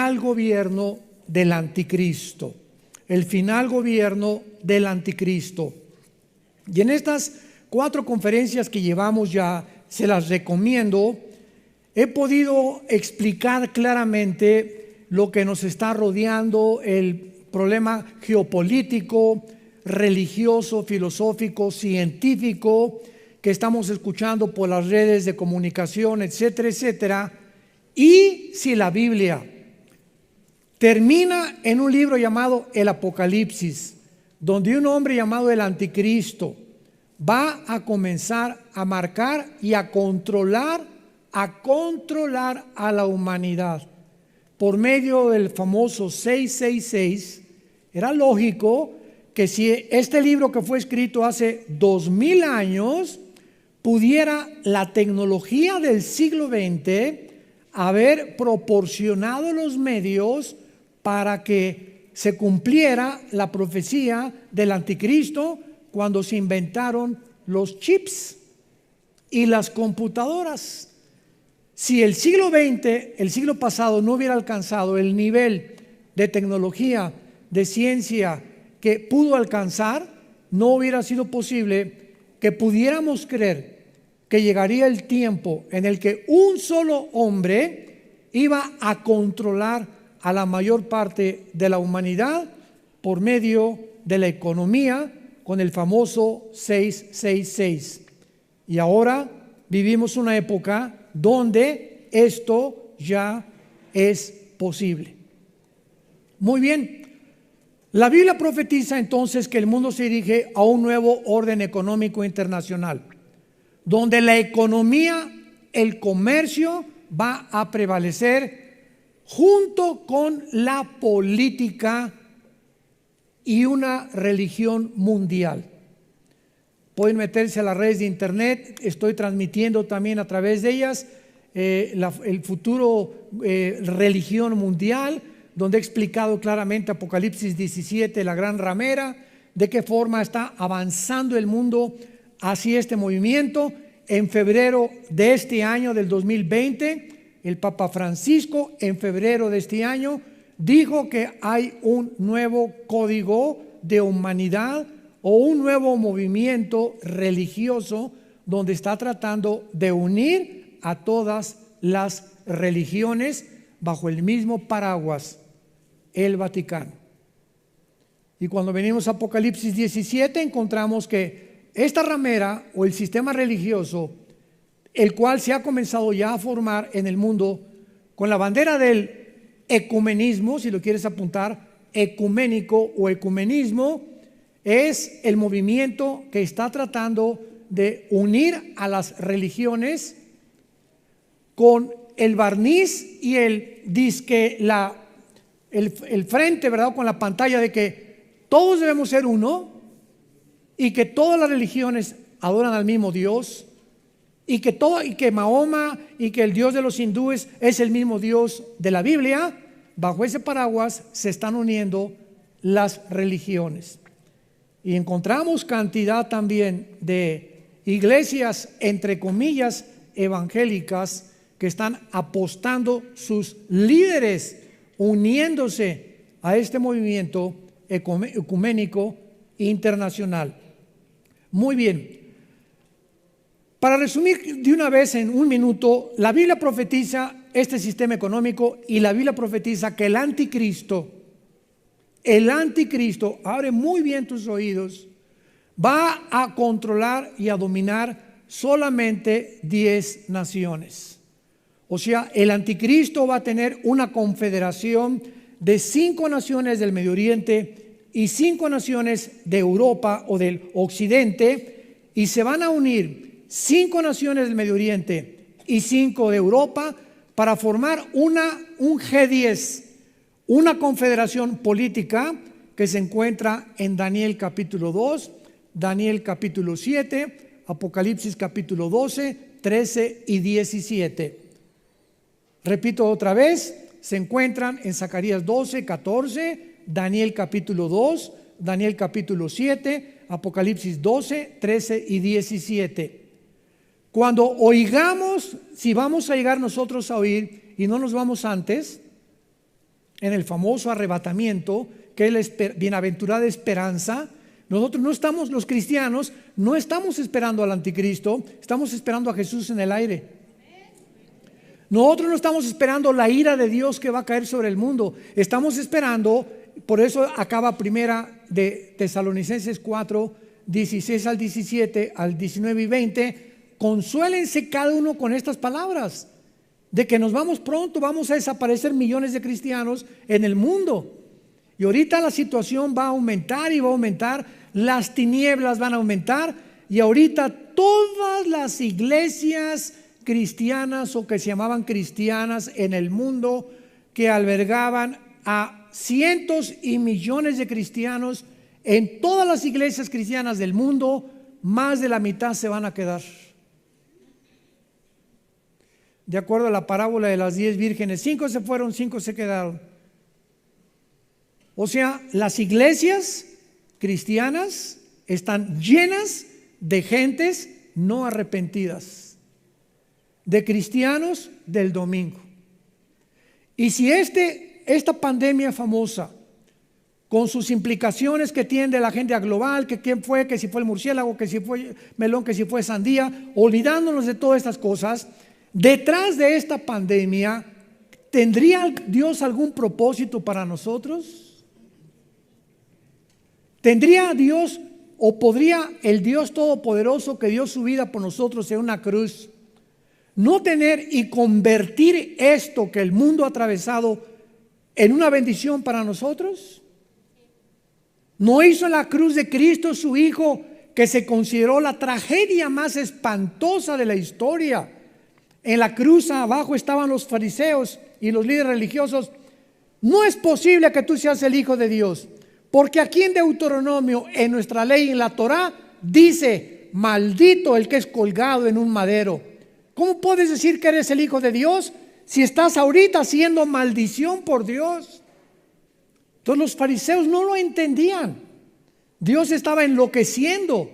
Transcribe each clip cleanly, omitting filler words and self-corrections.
final gobierno del anticristo. El final gobierno del anticristo. Y en estas 4 conferencias que llevamos ya, se las recomiendo, he podido explicar claramente lo que nos está rodeando, el problema geopolítico, religioso, filosófico, científico que estamos escuchando por las redes de comunicación, etcétera, etcétera. Y si la Biblia termina en un libro llamado el Apocalipsis, donde un hombre llamado el Anticristo va a comenzar a marcar y a controlar a la humanidad por medio del famoso 666, era lógico que si este libro que fue escrito hace 2000 años, pudiera la tecnología del siglo XX haber proporcionado los medios para que se cumpliera la profecía del anticristo cuando se inventaron los chips y las computadoras. Si el siglo XX, el siglo pasado, no hubiera alcanzado el nivel de tecnología, de ciencia que pudo alcanzar, no hubiera sido posible que pudiéramos creer que llegaría el tiempo en el que un solo hombre iba a controlar a la mayor parte de la humanidad por medio de la economía con el famoso 666. Y ahora vivimos una época donde esto ya es posible. Muy bien. La Biblia profetiza entonces que el mundo se dirige a un nuevo orden económico internacional, donde la economía, el comercio va a prevalecer junto con la política y una religión mundial. Pueden meterse a las redes de internet, estoy transmitiendo también a través de ellas el futuro religión mundial, donde he explicado claramente Apocalipsis 17, la gran ramera, de qué forma está avanzando el mundo hacia este movimiento. En febrero de este año, del 2020, el Papa Francisco, en febrero de este año, dijo que hay un nuevo código de humanidad o un nuevo movimiento religioso donde está tratando de unir a todas las religiones bajo el mismo paraguas, el Vaticano. Y cuando venimos a Apocalipsis 17 encontramos que esta ramera o el sistema religioso, el cual se ha comenzado ya a formar en el mundo con la bandera del ecumenismo, si lo quieres apuntar, ecuménico o ecumenismo, es el movimiento que está tratando de unir a las religiones con el barniz y el disque, el frente, ¿verdad? Con la pantalla de que todos debemos ser uno y que todas las religiones adoran al mismo Dios y que Mahoma y que el Dios de los hindúes es el mismo Dios de la Biblia. Bajo ese paraguas se están uniendo las religiones. Y encontramos cantidad también de iglesias, entre comillas, evangélicas, que están apostando sus líderes, uniéndose a este movimiento ecuménico internacional. Muy bien. Para resumir de una vez en un minuto, la Biblia profetiza este sistema económico y la Biblia profetiza que el anticristo, abre muy bien tus oídos, va a controlar y a dominar solamente 10 naciones. O sea, el anticristo va a tener una confederación de 5 naciones del Medio Oriente y 5 naciones de Europa o del Occidente, y se van a unir 5 naciones del Medio Oriente y 5 de Europa para formar un G10, una confederación política que se encuentra en Daniel capítulo 2, Daniel capítulo 7, Apocalipsis capítulo 12, 13 y 17. Repito otra vez, se encuentran en Zacarías 12, 14, Daniel capítulo 2, Daniel capítulo 7, Apocalipsis 12, 13 y 17. Cuando oigamos, si vamos a llegar nosotros a oír y no nos vamos antes, en el famoso arrebatamiento, que es la bienaventurada esperanza. Nosotros no estamos, los cristianos, no estamos esperando al anticristo, estamos esperando a Jesús en el aire. Nosotros no estamos esperando la ira de Dios que va a caer sobre el mundo. Estamos esperando, por eso acaba primera de Tesalonicenses 4, 16 al 17, al 19 y 20. Consuélense cada uno con estas palabras, de que nos vamos pronto, vamos a desaparecer millones de cristianos en el mundo. Y ahorita la situación va a aumentar y va a aumentar, las tinieblas van a aumentar, y ahorita todas las iglesias cristianas o que se llamaban cristianas en el mundo, que albergaban a cientos y millones de cristianos, en todas las iglesias cristianas del mundo, más de la mitad se van a quedar. De acuerdo a la parábola de las 10 vírgenes, 5 se fueron, 5 se quedaron. O sea, las iglesias cristianas están llenas de gentes no arrepentidas, de cristianos del domingo. Y si esta pandemia famosa, con sus implicaciones que tiene de la agenda global, que quién fue, que si fue el murciélago, que si fue melón, que si fue sandía, olvidándonos de todas estas cosas, detrás de esta pandemia, ¿tendría Dios algún propósito para nosotros? ¿Tendría Dios o podría el Dios Todopoderoso que dio su vida por nosotros en una cruz no tener y convertir esto que el mundo ha atravesado en una bendición para nosotros? ¿No hizo la cruz de Cristo su Hijo, que se consideró la tragedia más espantosa de la historia? En la cruz abajo estaban los fariseos y los líderes religiosos. No es posible que tú seas el Hijo de Dios, porque aquí en Deuteronomio, en nuestra ley, en la Torá, dice: maldito el que es colgado en un madero. ¿Cómo puedes decir que eres el Hijo de Dios si estás ahorita haciendo maldición por Dios? Entonces los fariseos no lo entendían. Dios estaba enloqueciendo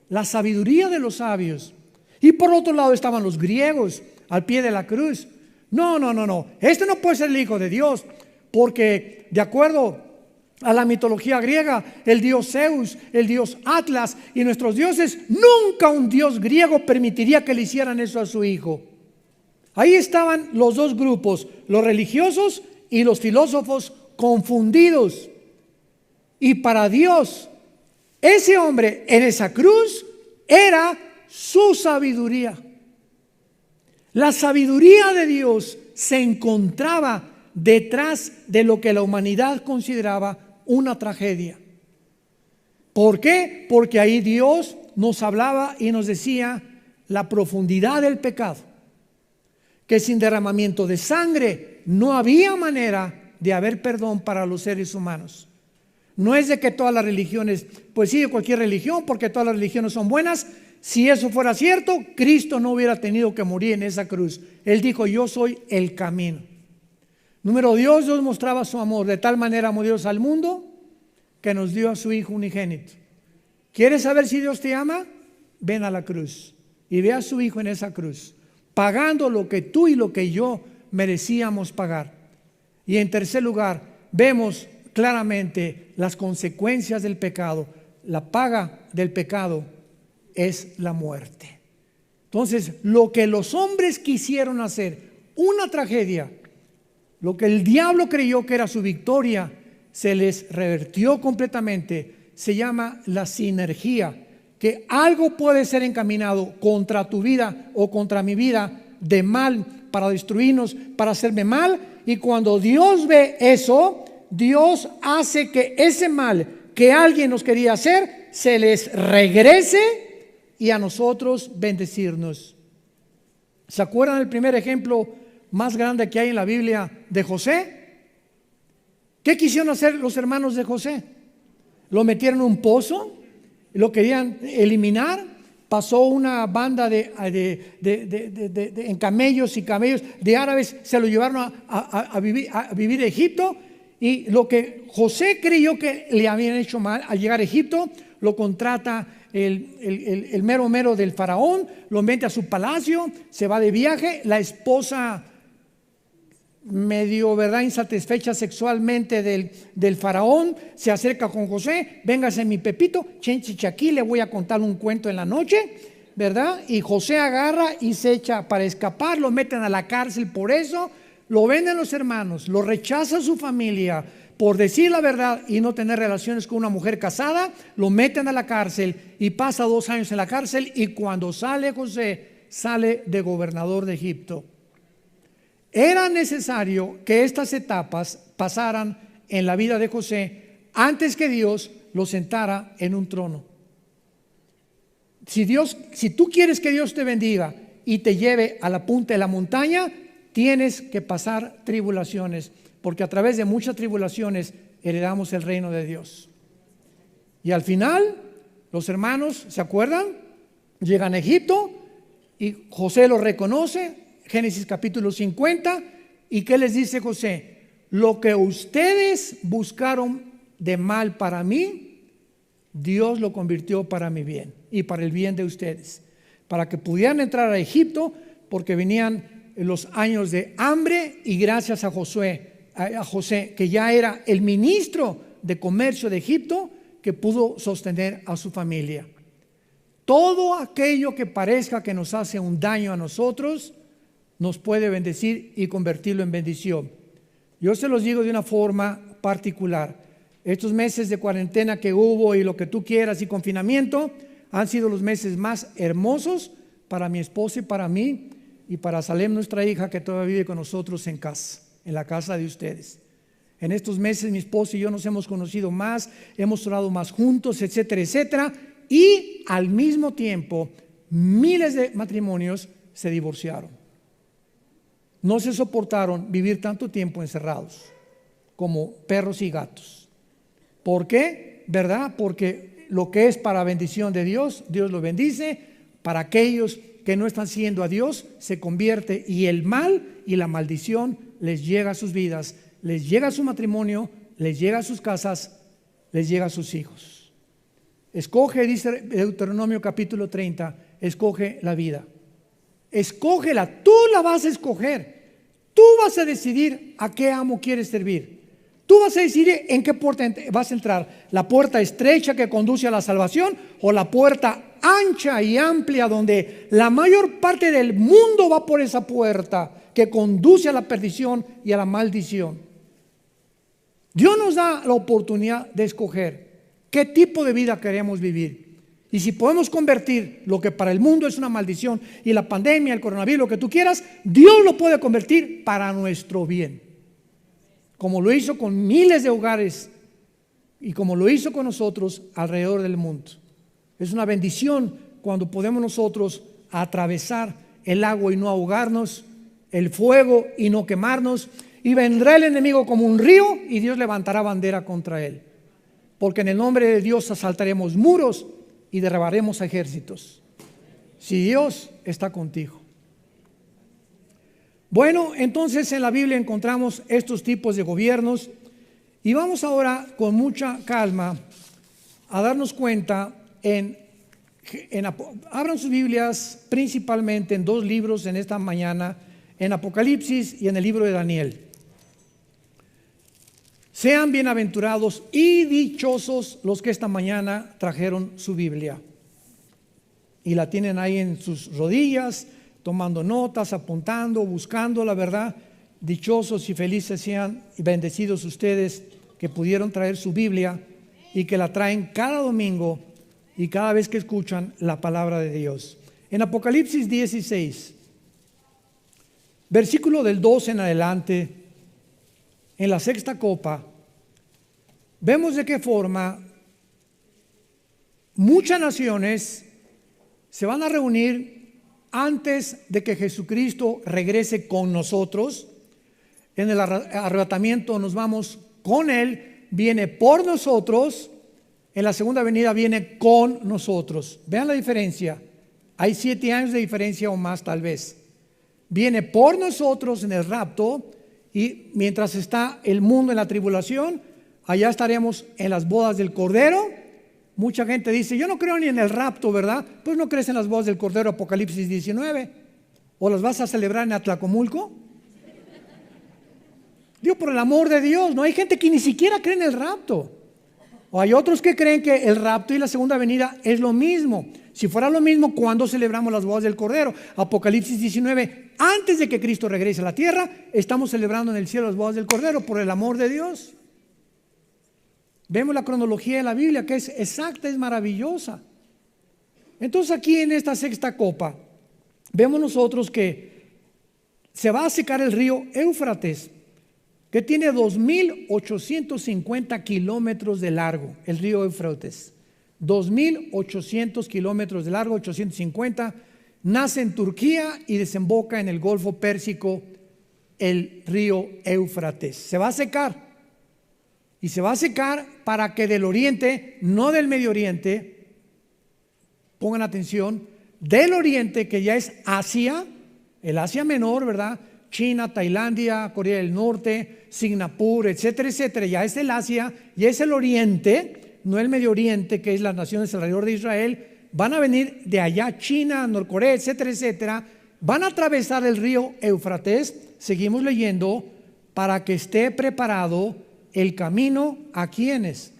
la sabiduría de los sabios. Y por otro lado estaban los griegos al pie de la cruz. No. Este no puede ser el Hijo de Dios, porque de acuerdo a la mitología griega, el dios Zeus, el dios Atlas y nuestros dioses, nunca un dios griego permitiría que le hicieran eso a su hijo. Ahí estaban los dos grupos, los religiosos y los filósofos confundidos. Y para Dios, ese hombre en esa cruz era su sabiduría. La sabiduría de Dios se encontraba detrás de lo que la humanidad consideraba una tragedia. ¿Por qué? Porque ahí Dios nos hablaba y nos decía la profundidad del pecado, que sin derramamiento de sangre no había manera de haber perdón para los seres humanos. No es de que todas las religiones, pues sí, cualquier religión, porque todas las religiones son buenas. Si eso fuera cierto, Cristo no hubiera tenido que morir en esa cruz. Él dijo: yo soy el camino. Número Dios mostraba su amor. De tal manera amó Dios al mundo que nos dio a su Hijo unigénito. ¿Quieres saber si Dios te ama? Ven a la cruz y ve a su Hijo en esa cruz, pagando lo que tú y lo que yo merecíamos pagar. Y en tercer lugar, vemos claramente las consecuencias del pecado. La paga del pecado es la muerte. Entonces, lo que los hombres quisieron hacer, una tragedia, lo que el diablo creyó que era su victoria, se les revertió completamente. Se llama la sinergia, que algo puede ser encaminado contra tu vida o contra mi vida de mal, para destruirnos, para hacerme mal. Y cuando Dios ve eso, Dios hace que ese mal que alguien nos quería hacer se les regrese y a nosotros bendecirnos. ¿Se acuerdan del primer ejemplo más grande que hay en la Biblia de José? ¿Qué quisieron hacer los hermanos de José? Lo metieron en un pozo, lo querían eliminar. Pasó una banda en camellos y camellos de árabes, se lo llevaron a vivir a Egipto. Y lo que José creyó que le habían hecho mal, al llegar a Egipto, lo contrata el mero del faraón, lo mete a su palacio, se va de viaje. La esposa medio, ¿verdad?, insatisfecha sexualmente del faraón, se acerca con José. Véngase mi Pepito, chenchiche aquí, le voy a contar un cuento en la noche, ¿verdad? Y José agarra y se echa para escapar, lo meten a la cárcel por eso, lo venden los hermanos, lo rechaza su familia por decir la verdad y no tener relaciones con una mujer casada, lo meten a la cárcel y pasa 2 años en la cárcel, y cuando sale José, sale de gobernador de Egipto. Era necesario que estas etapas pasaran en la vida de José antes que Dios lo sentara en un trono. Si tú quieres que Dios te bendiga y te lleve a la punta de la montaña, tienes que pasar tribulaciones, porque a través de muchas tribulaciones heredamos el reino de Dios. Y al final, los hermanos, ¿se acuerdan? Llegan a Egipto y José los reconoce. Génesis capítulo 50, ¿y qué les dice José? Lo que ustedes buscaron de mal para mí, Dios lo convirtió para mi bien y para el bien de ustedes, para que pudieran entrar a Egipto, porque venían los años de hambre, y gracias a José, que ya era el ministro de comercio de Egipto, que pudo sostener a su familia. Todo aquello que parezca que nos hace un daño a nosotros, nos puede bendecir y convertirlo en bendición. Yo se los digo de una forma particular. Estos meses de cuarentena que hubo y lo que tú quieras y confinamiento han sido los meses más hermosos para mi esposa y para mí y para Salem, nuestra hija, que todavía vive con nosotros en casa, en la casa de ustedes. En estos meses mi esposa y yo nos hemos conocido más, hemos orado más juntos, etcétera, etcétera, y al mismo tiempo miles de matrimonios se divorciaron. No se soportaron vivir tanto tiempo encerrados como perros y gatos. ¿Por qué? ¿Verdad? Porque lo que es para bendición de Dios, Dios lo bendice. Para aquellos que no están siguiendo a Dios, se convierte, y el mal y la maldición les llega a sus vidas, les llega a su matrimonio, les llega a sus casas, les llega a sus hijos. Escoge, dice Deuteronomio capítulo 30, escoge la vida. Escógela, tú la vas a escoger. Tú vas a decidir a qué amo quieres servir. Tú vas a decidir en qué puerta vas a entrar. La puerta estrecha que conduce a la salvación, o la puerta ancha y amplia donde la mayor parte del mundo va por esa puerta que conduce a la perdición y a la maldición. Dios nos da la oportunidad de escoger qué tipo de vida queremos vivir. Y si podemos convertir lo que para el mundo es una maldición, y la pandemia, el coronavirus, lo que tú quieras, Dios lo puede convertir para nuestro bien, como lo hizo con miles de hogares y como lo hizo con nosotros alrededor del mundo. Es una bendición cuando podemos nosotros atravesar el agua y no ahogarnos, el fuego y no quemarnos, y vendrá el enemigo como un río y Dios levantará bandera contra él, porque en el nombre de Dios asaltaremos muros y derribaremos ejércitos, si Dios está contigo. Bueno, entonces en la Biblia encontramos estos tipos de gobiernos, y vamos ahora con mucha calma a darnos cuenta abran sus Biblias principalmente en 2 libros en esta mañana, en Apocalipsis y en el libro de Daniel. Sean bienaventurados y dichosos los que esta mañana trajeron su Biblia y la tienen ahí en sus rodillas, tomando notas, apuntando, buscando la verdad. Dichosos y felices sean y bendecidos ustedes que pudieron traer su Biblia y que la traen cada domingo y cada vez que escuchan la palabra de Dios. En Apocalipsis 16, versículo del 12 en adelante, en la 6ª copa, vemos de qué forma muchas naciones se van a reunir antes de que Jesucristo regrese con nosotros. En el arrebatamiento nos vamos con Él, viene por nosotros. En la segunda venida viene con nosotros. Vean la diferencia. Hay 7 años de diferencia o más tal vez. Viene por nosotros en el rapto, y mientras está el mundo en la tribulación, allá estaremos en las bodas del Cordero. Mucha gente dice, yo no creo ni en el rapto, ¿verdad? Pues no crees en las bodas del Cordero, Apocalipsis 19. ¿O las vas a celebrar en Atlacomulco? Digo, por el amor de Dios, no hay gente que ni siquiera cree en el rapto. O hay otros que creen que el rapto y la segunda venida es lo mismo. Si fuera lo mismo, ¿cuándo celebramos las bodas del Cordero? Apocalipsis 19, antes de que Cristo regrese a la tierra, estamos celebrando en el cielo las bodas del Cordero, por el amor de Dios. Vemos la cronología de la Biblia, que es exacta, es maravillosa. Entonces aquí en esta sexta copa, vemos nosotros que se va a secar el río Éufrates, que tiene 2.850 kilómetros de largo, el río Éufrates. 2.800 kilómetros de largo, 850, nace en Turquía y desemboca en el Golfo Pérsico, el río Éufrates. Se va a secar, y se va a secar para que del oriente, no del Medio Oriente, pongan atención, del oriente, que ya es Asia, el Asia Menor, ¿verdad? China, Tailandia, Corea del Norte, Singapur, etcétera, etcétera, ya es el Asia, ya es el oriente, no el Medio Oriente, que es las naciones alrededor de Israel. Van a venir de allá, China, Norcorea, etcétera, etcétera, van a atravesar el río Éufrates, seguimos leyendo, para que esté preparado el camino a quienes,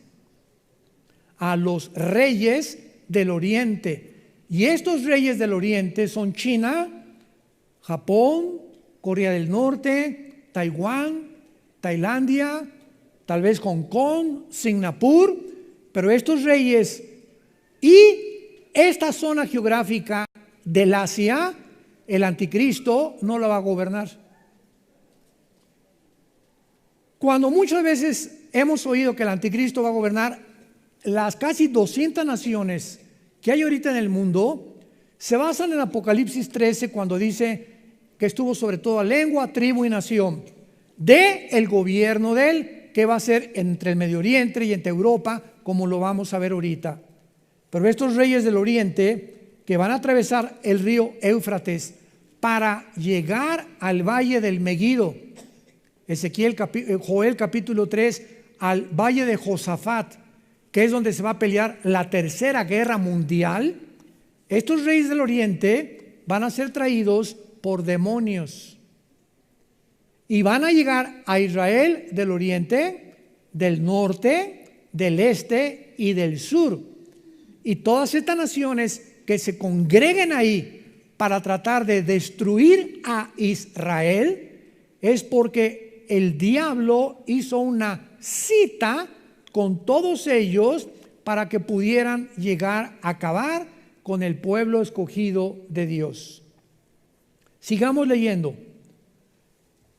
a los reyes del oriente. Y estos reyes del oriente son China, Japón, Corea del Norte, Taiwán, Tailandia, tal vez Hong Kong, Singapur, pero estos reyes y esta zona geográfica del Asia, el anticristo no la va a gobernar. Cuando muchas veces hemos oído que el anticristo va a gobernar, las casi 200 naciones que hay ahorita en el mundo se basan en Apocalipsis 13, cuando dice que estuvo sobre toda lengua, tribu y nación, de el gobierno de él, que va a ser entre el Medio Oriente y entre Europa, como lo vamos a ver ahorita. Pero estos reyes del oriente que van a atravesar el río Éufrates para llegar al valle del Megido, Joel capítulo 3, al valle de Josafat, que es donde se va a pelear la tercera guerra mundial. Estos reyes del oriente van a ser traídos por demonios y van a llegar a Israel del oriente, del norte, del este y del sur. Y todas estas naciones que se congreguen ahí para tratar de destruir a Israel es porque el diablo hizo una cita con todos ellos para que pudieran llegar a acabar con el pueblo escogido de Dios. Sigamos leyendo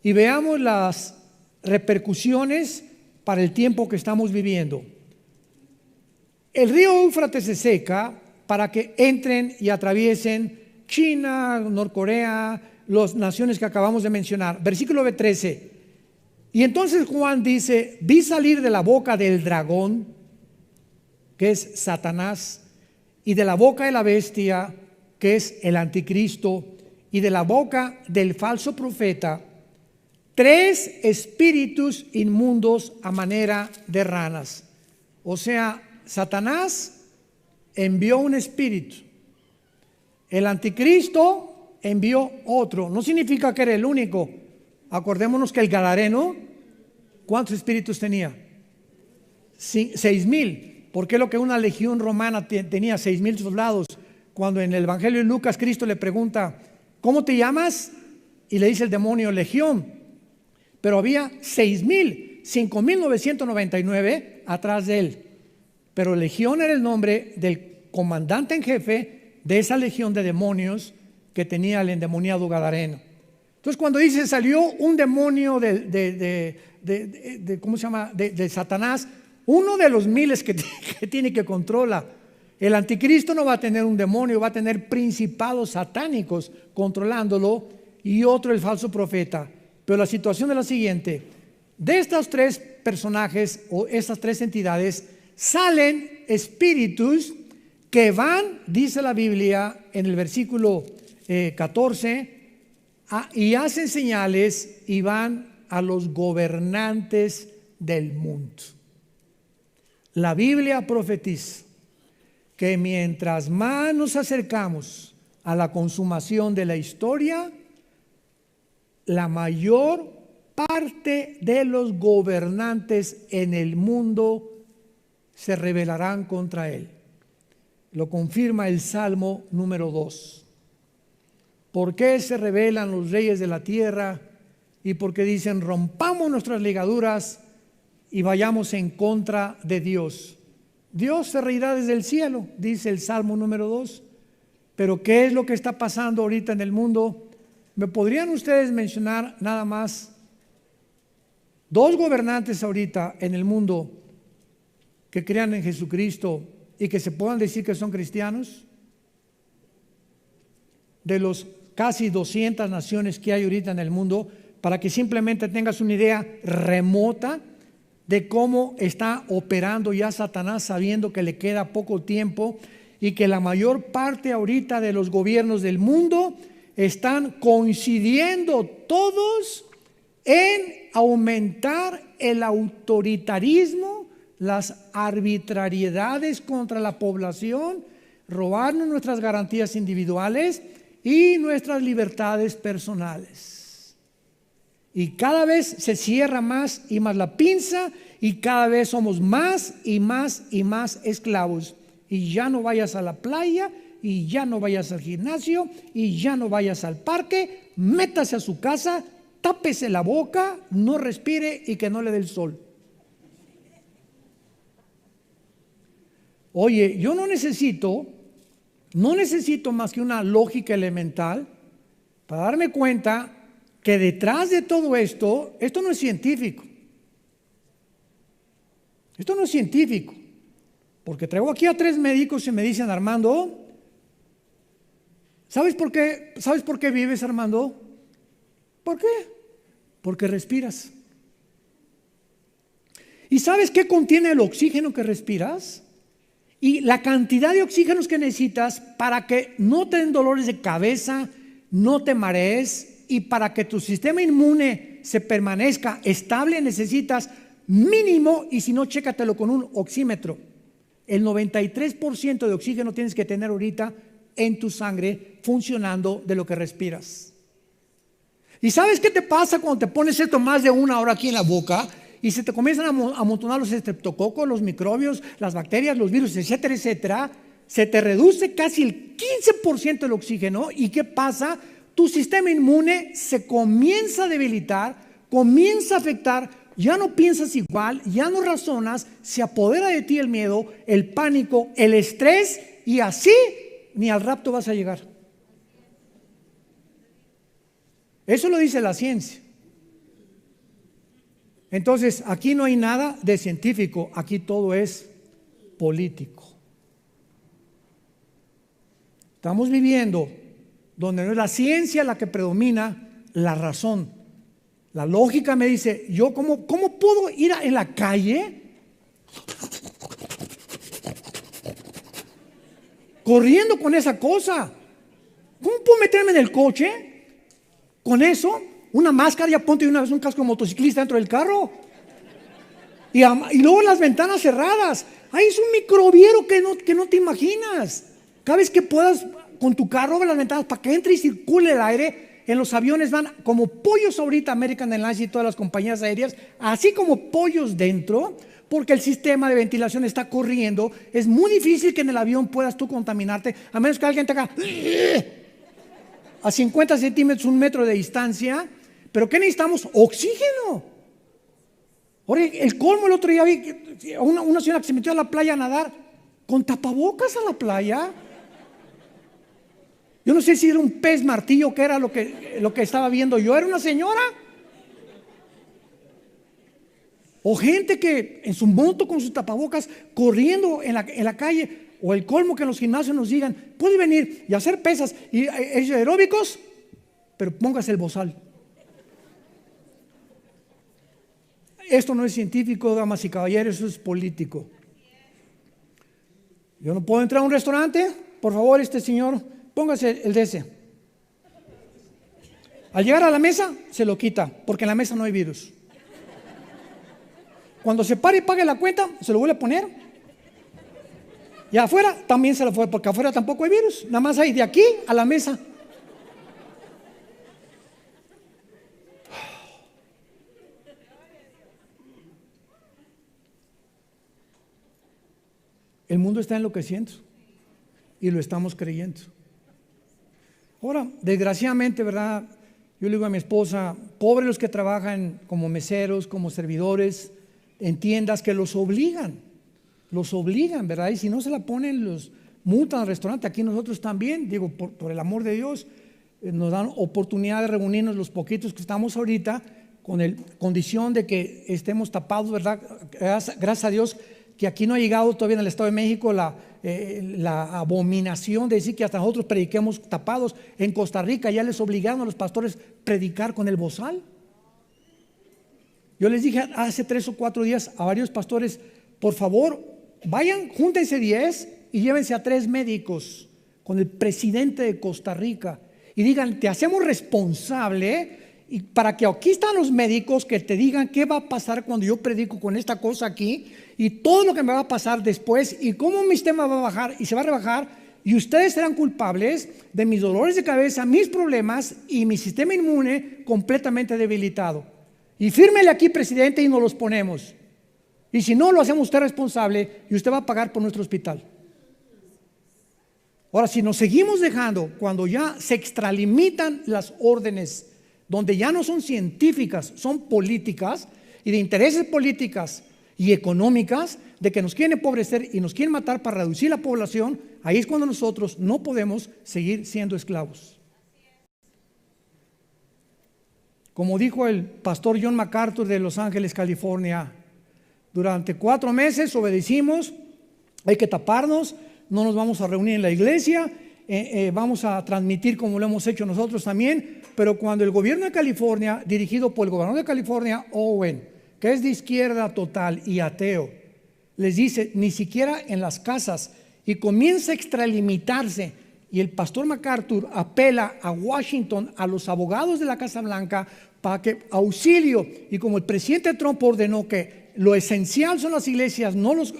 y veamos las repercusiones para el tiempo que estamos viviendo. El río Éufrates se seca para que entren y atraviesen China, Norcorea, las naciones que acabamos de mencionar. Versículo 13. Y entonces Juan dice: vi salir de la boca del dragón, que es Satanás, y de la boca de la bestia, que es el anticristo, y de la boca del falso profeta, 3 espíritus inmundos a manera de ranas. O sea, Satanás envió un espíritu, el anticristo envió otro. No significa que era el único. Acordémonos que el gadareno, ¿cuántos espíritus tenía? 6,000. ¿Por qué lo que una legión romana tenía 6,000 soldados? Cuando en el Evangelio de Lucas Cristo le pregunta: ¿cómo te llamas? Y le dice el demonio: Legión. Pero había 6,000, 5,999 atrás de él. Pero Legión era el nombre del comandante en jefe de esa legión de demonios que tenía el endemoniado gadareno. Entonces, cuando dice salió un demonio ¿cómo se llama? De Satanás, uno de los miles que tiene que controla. El anticristo no va a tener un demonio, va a tener principados satánicos controlándolo, y otro el falso profeta. Pero la situación es la siguiente: de estos 3 personajes o estas 3 entidades salen espíritus que van, dice la Biblia en el versículo 14, y hacen señales y van a los gobernantes del mundo. La Biblia profetiza que mientras más nos acercamos a la consumación de la historia, la mayor parte de los gobernantes en el mundo se rebelarán contra él. Lo confirma el Salmo número 2. ¿Por qué se rebelan los reyes de la tierra? Y porque dicen, rompamos nuestras ligaduras y vayamos en contra de Dios. Dios se reirá desde el cielo, dice el Salmo número 2. Pero ¿qué es lo que está pasando ahorita en el mundo? ¿Me podrían ustedes mencionar nada más 2 gobernantes ahorita en el mundo que crean en Jesucristo y que se puedan decir que son cristianos? De los casi 200 naciones que hay ahorita en el mundo, para que simplemente tengas una idea remota de cómo está operando ya Satanás, sabiendo que le queda poco tiempo y que la mayor parte ahorita de los gobiernos del mundo están coincidiendo todos en aumentar el autoritarismo, las arbitrariedades contra la población, robarnos nuestras garantías individuales y nuestras libertades personales. Y cada vez se cierra más y más la pinza y cada vez somos más y más y más esclavos. Y ya no vayas a la playa y ya no vayas al gimnasio y ya no vayas al parque, métase a su casa, tápese la boca, no respire y que no le dé el sol. Oye, yo no necesito más que una lógica elemental para darme cuenta que detrás de todo esto no es científico. Esto no es científico. Porque traigo aquí a 3 médicos y me dicen, Armando, ¿sabes por qué vives, Armando? ¿Por qué? Porque respiras. ¿Y sabes qué contiene el oxígeno que respiras? Y la cantidad de oxígenos que necesitas para que no te den dolores de cabeza, no te marees y para que tu sistema inmune se permanezca estable, necesitas mínimo, y si no, chécatelo con un oxímetro. El 93% de oxígeno tienes que tener ahorita en tu sangre funcionando de lo que respiras. ¿Y sabes qué te pasa cuando te pones esto más de 1 hora aquí en la boca y se te comienzan a amontonar los estreptococos, los microbios, las bacterias, los virus, etcétera, etcétera? Se te reduce casi el 15% del oxígeno. ¿Y qué pasa? Tu sistema inmune se comienza a debilitar, comienza a afectar. Ya no piensas igual, ya no razonas, se apodera de ti el miedo, el pánico, el estrés, y así ni al rapto vas a llegar. Eso lo dice la ciencia. Entonces, aquí no hay nada de científico, aquí todo es político. Estamos viviendo donde no es la ciencia la que predomina, la razón. La lógica me dice, yo cómo puedo ir en la calle corriendo con esa cosa? ¿Cómo puedo meterme en el coche con eso? Una máscara, ya ponte una vez un casco de motociclista dentro del carro. Y luego las ventanas cerradas. Ahí es un microbiero que no te imaginas. Cada vez que puedas, con tu carro, abre las ventanas para que entre y circule el aire. En los aviones van como pollos ahorita, American Airlines y todas las compañías aéreas, así como pollos dentro, porque el sistema de ventilación está corriendo. Es muy difícil que en el avión puedas tú contaminarte, a menos que alguien te haga a 50 centímetros, 1 metro de distancia. ¿Pero qué necesitamos? Oxígeno. Ahora, el colmo, el otro día vi una señora que se metió a la playa a nadar con tapabocas a la playa. Yo no sé si era un pez martillo, que era lo que estaba viendo yo. Era una señora. O gente que en su moto con sus tapabocas corriendo en la calle. O el colmo que en los gimnasios nos digan, puede venir y hacer pesas y aeróbicos, pero póngase el bozal. Esto no es científico, damas y caballeros, eso es político. Yo no puedo entrar a un restaurante, por favor, señor, póngase el DS. Al llegar a la mesa, se lo quita, porque en la mesa no hay virus. Cuando se pare y pague la cuenta, se lo vuelve a poner. Y afuera también se lo fue, porque afuera tampoco hay virus. Nada más hay de aquí a la mesa. El mundo está enloqueciendo y lo estamos creyendo. Ahora, desgraciadamente, ¿verdad? Yo le digo a mi esposa, pobres los que trabajan como meseros, como servidores en tiendas que los obligan, ¿verdad? Y si no se la ponen, los multan al restaurante. Aquí nosotros también, digo, por el amor de Dios, nos dan oportunidad de reunirnos los poquitos que estamos ahorita, con condición de que estemos tapados, ¿verdad? Gracias a Dios que aquí no ha llegado todavía en el Estado de México la abominación de decir que hasta nosotros prediquemos tapados. En Costa Rica ya les obligaron a los pastores predicar con el bozal. Yo les dije hace 3 o 4 días a varios pastores, por favor, vayan, júntense 10 y llévense a 3 médicos con el presidente de Costa Rica y digan, te hacemos responsable, y para que aquí están los médicos que te digan qué va a pasar cuando yo predico con esta cosa aquí y todo lo que me va a pasar después y cómo mi sistema va a bajar y se va a rebajar y ustedes serán culpables de mis dolores de cabeza, mis problemas y mi sistema inmune completamente debilitado. Y fírmele aquí, presidente, y nos los ponemos. Y si no, lo hacemos usted responsable y usted va a pagar por nuestro hospital. Ahora, si nos seguimos dejando, cuando ya se extralimitan las órdenes, donde ya no son científicas, son políticas y de intereses políticas y económicas, de que nos quieren empobrecer y nos quieren matar para reducir la población, ahí es cuando nosotros no podemos seguir siendo esclavos. Como dijo el pastor John MacArthur de Los Ángeles, California, durante 4 meses obedecimos, hay que taparnos, no nos vamos a reunir en la iglesia, vamos a transmitir como lo hemos hecho nosotros también, pero cuando el gobierno de California, dirigido por el gobernador de California, Owen, que es de izquierda total y ateo, les dice, ni siquiera en las casas, y comienza a extralimitarse, y el pastor MacArthur apela a Washington, a los abogados de la Casa Blanca, para que auxilio, y como el presidente Trump ordenó que lo esencial son las iglesias, no los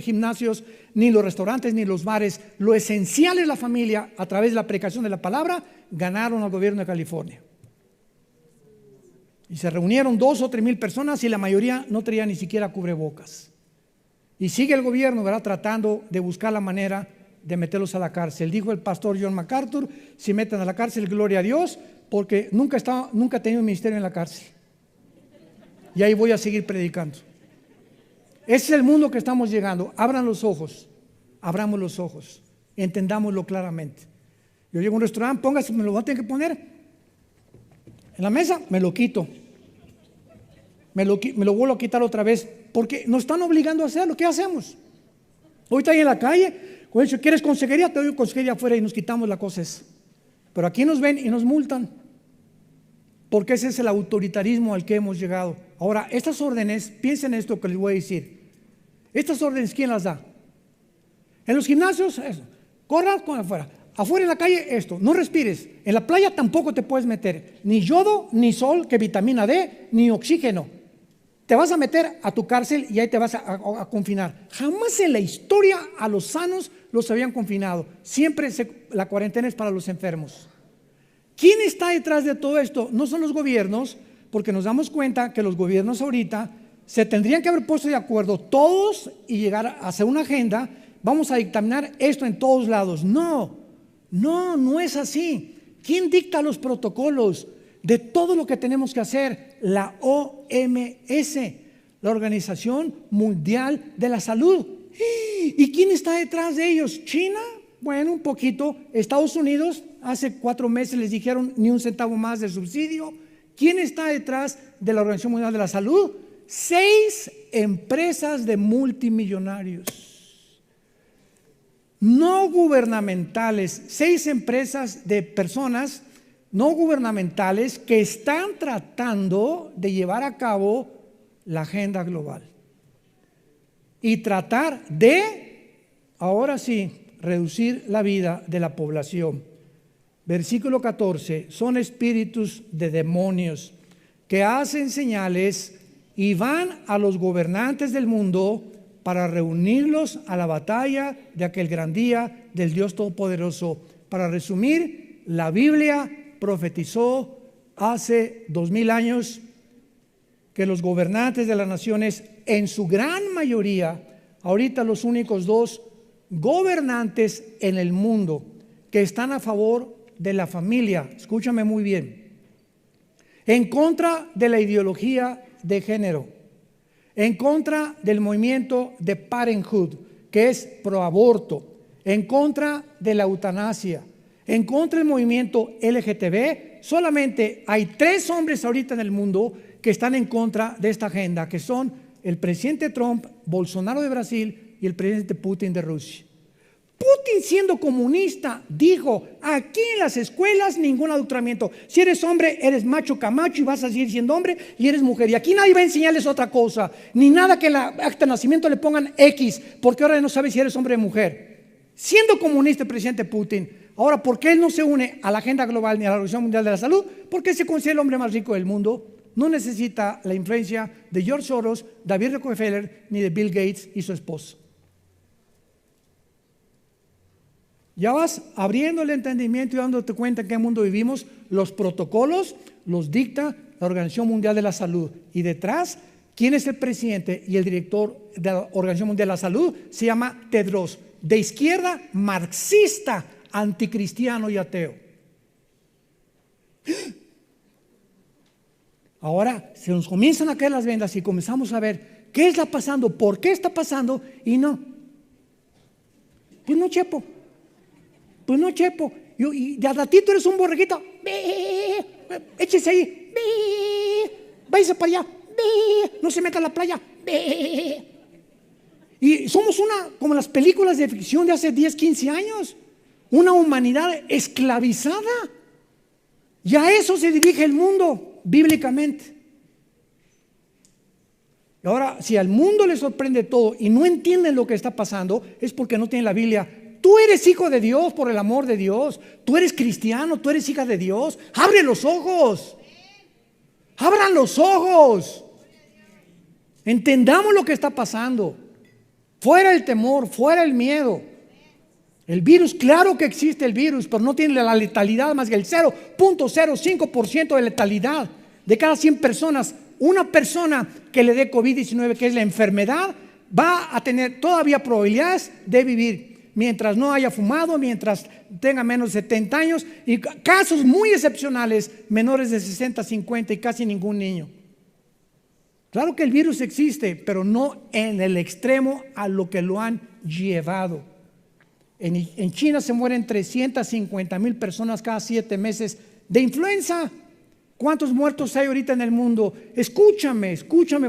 gimnasios, ni los restaurantes, ni los bares, lo esencial es la familia, a través de la predicación de la palabra, ganaron al gobierno de California. Y se reunieron 2 o 3 mil personas y la mayoría no traía ni siquiera cubrebocas. Y sigue el gobierno, ¿verdad?, tratando de buscar la manera de meterlos a la cárcel. Dijo el pastor John MacArthur, si meten a la cárcel, gloria a Dios, porque nunca he tenido un ministerio en la cárcel. Y ahí voy a seguir predicando. Ese es el mundo que estamos llegando. Abran los ojos, abramos los ojos, entendámoslo claramente. Yo llego a un restaurante, póngase, me lo voy a tener que poner en la mesa, me lo quito. Me lo vuelvo a quitar otra vez, porque nos están obligando a hacerlo. ¿Qué hacemos? Ahorita ahí en la calle, con eso, ¿quieres consejería? Te doy consejería afuera y nos quitamos la cosa esa. Pero aquí nos ven y nos multan, porque ese es el autoritarismo al que hemos llegado. Ahora, estas órdenes, piensen esto que les voy a decir. Estas órdenes, ¿quién las da? En los gimnasios, eso. Corran con afuera. Afuera en la calle, esto. No respires. En la playa tampoco te puedes meter. Ni yodo, ni sol, que vitamina D, ni oxígeno. Te vas a meter a tu cárcel y ahí te vas a confinar. Jamás en la historia a los sanos los habían confinado. Siempre la cuarentena es para los enfermos. ¿Quién está detrás de todo esto? No son los gobiernos, porque nos damos cuenta que los gobiernos ahorita se tendrían que haber puesto de acuerdo todos y llegar a hacer una agenda. Vamos a dictaminar esto en todos lados. No es así. ¿Quién dicta los protocolos de todo lo que tenemos que hacer? La OMS, la Organización Mundial de la Salud. ¿Y quién está detrás de ellos? ¿China? Bueno, un poquito. Estados Unidos, hace 4 meses les dijeron ni un centavo más de subsidio. ¿Quién está detrás de la Organización Mundial de la Salud? 6 empresas de multimillonarios no gubernamentales, 6 empresas de personas no gubernamentales que están tratando de llevar a cabo la agenda global y tratar de, ahora sí, reducir la vida de la población. Versículo 14, son espíritus de demonios que hacen señales y van a los gobernantes del mundo para reunirlos a la batalla de aquel gran día del Dios Todopoderoso. Para resumir, la Biblia profetizó hace 2000 años que los gobernantes de las naciones, en su gran mayoría, ahorita los únicos 2 gobernantes en el mundo que están a favor de la familia, escúchame muy bien, en contra de la ideología de género, en contra del movimiento de Parenthood, que es pro aborto, en contra de la eutanasia, en contra del movimiento LGTB. Solamente hay 3 hombres ahorita en el mundo que están en contra de esta agenda, que son el presidente Trump, Bolsonaro de Brasil y el presidente Putin de Rusia. Putin, siendo comunista, dijo: aquí en las escuelas ningún adoctrinamiento. Si eres hombre, eres macho camacho y vas a seguir siendo hombre, y eres mujer. Y aquí nadie va a enseñarles otra cosa, ni nada que en la acta de nacimiento le pongan X, porque ahora no sabe si eres hombre o mujer. Siendo comunista el presidente Putin. Ahora, ¿por qué él no se une a la agenda global ni a la Organización Mundial de la Salud? Porque él se considera el hombre más rico del mundo. No necesita la influencia de George Soros, David Rockefeller, ni de Bill Gates y su esposo. Ya vas abriendo el entendimiento y dándote cuenta en qué mundo vivimos. Los protocolos los dicta la Organización Mundial de la Salud. Y detrás, ¿quién es el presidente y el director de la Organización Mundial de la Salud? Se llama Tedros, de izquierda, marxista, anticristiano y ateo. Ahora se nos comienzan a caer las vendas y comenzamos a ver qué está pasando, por qué está pasando, y no. Pues no, Chepo. Pues no, Chepo. Y de a ratito eres un borreguito. Échese ahí. Váyase para allá. No se meta a la playa. Y somos como las películas de ficción de hace 10, 15 años. Una humanidad esclavizada. Y a eso se dirige el mundo bíblicamente. Y ahora, si al mundo le sorprende todo y no entienden lo que está pasando, es porque no tienen la Biblia. Tú eres hijo de Dios, por el amor de Dios. Tú eres cristiano, tú eres hija de Dios. Abre los ojos. Abran los ojos. Entendamos lo que está pasando. Fuera el temor, fuera el miedo. El virus, claro que existe el virus, pero no tiene la letalidad más que el 0.05% de letalidad. De cada 100 personas, una persona que le dé COVID-19, que es la enfermedad, va a tener todavía probabilidades de vivir. Mientras no haya fumado, mientras tenga menos de 70 años, y casos muy excepcionales, menores de 60, 50 y casi ningún niño. Claro que el virus existe, pero no en el extremo a lo que lo han llevado. En China se mueren 350,000 personas cada 7 meses de influenza. ¿Cuántos muertos hay ahorita en el mundo? Escúchame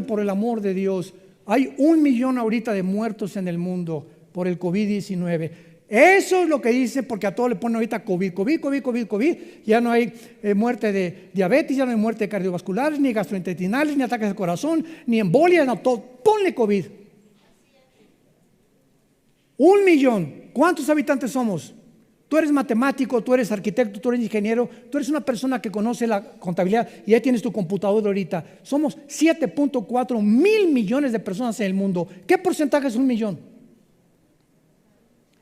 por el amor de Dios. Hay 1 millón ahorita de muertos en el mundo por el COVID-19. Eso es lo que dice, porque a todos le ponen ahorita COVID. Ya no hay muerte de diabetes, ya no hay muerte de cardiovasculares, ni gastrointestinales, ni ataques al corazón, ni embolias, no, todo. Ponle COVID. 1 millón. ¿Cuántos habitantes somos? Tú eres matemático, tú eres arquitecto, tú eres ingeniero, tú eres una persona que conoce la contabilidad y ya tienes tu computadora ahorita. Somos 7.4 mil millones de personas en el mundo. ¿Qué porcentaje es 1 millón?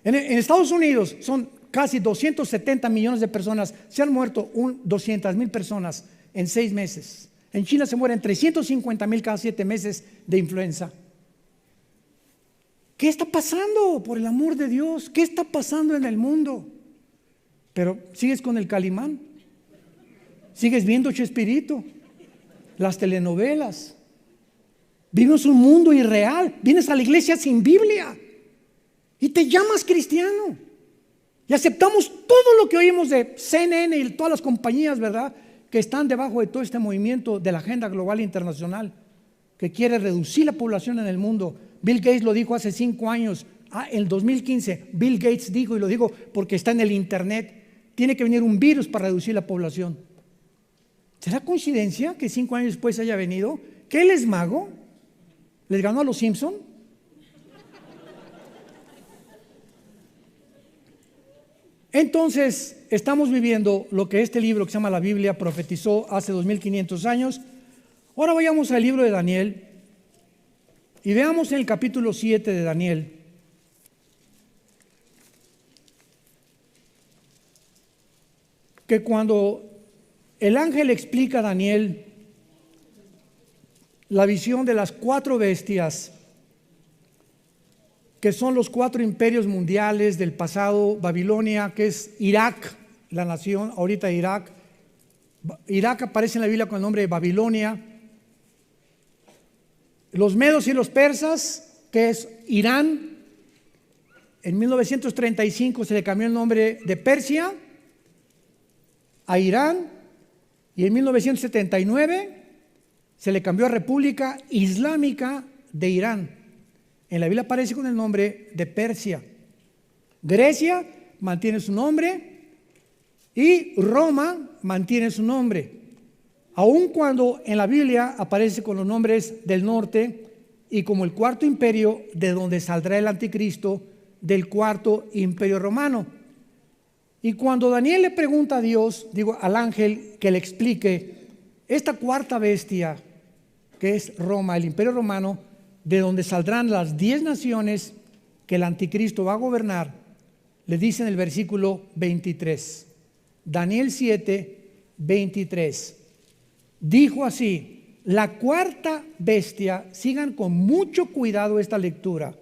En Estados Unidos son casi 270 millones de personas. Se han muerto 200,000 personas en 6 meses. En China se mueren 350,000 cada 7 meses de influenza. ¿Qué está pasando? Por el amor de Dios, ¿qué está pasando en el mundo? Pero sigues con el Calimán, sigues viendo Chespirito, las telenovelas. Vivimos un mundo irreal. Vienes a la iglesia sin Biblia y te llamas cristiano. Y aceptamos todo lo que oímos de CNN y todas las compañías, ¿verdad?, que están debajo de todo este movimiento de la agenda global internacional que quiere reducir la población en el mundo. Bill Gates lo dijo hace 5 años. En 2015, Bill Gates dijo, y lo digo porque está en el internet, tiene que venir un virus para reducir la población. ¿Será coincidencia que 5 años después haya venido? ¿Que él es mago? ¿Les ganó a los Simpson? Entonces, estamos viviendo lo que este libro que se llama la Biblia profetizó hace 2500 años. Ahora vayamos al libro de Daniel y veamos en el capítulo 7 de Daniel. Que cuando el ángel explica a Daniel la visión de las 4 bestias, que son los 4 imperios mundiales del pasado: Babilonia, que es Irak, la nación ahorita Irak. Irak aparece en la Biblia con el nombre de Babilonia. Los medos y los persas, que es Irán. En 1935 se le cambió el nombre de Persia a Irán, y en 1979 se le cambió a República Islámica de Irán. En la Biblia aparece con el nombre de Persia. Grecia mantiene su nombre y Roma mantiene su nombre, aun cuando en la Biblia aparece con los nombres del norte y como el 4.º imperio, de donde saldrá el anticristo, del 4.º imperio romano. Y cuando Daniel le pregunta a Dios, al ángel, que le explique esta 4ª bestia, que es Roma, el imperio romano, de donde saldrán las 10 naciones que el anticristo va a gobernar, le dice en el versículo 23, Daniel 7:23, dijo así: la 4ª bestia, sigan con mucho cuidado esta lectura,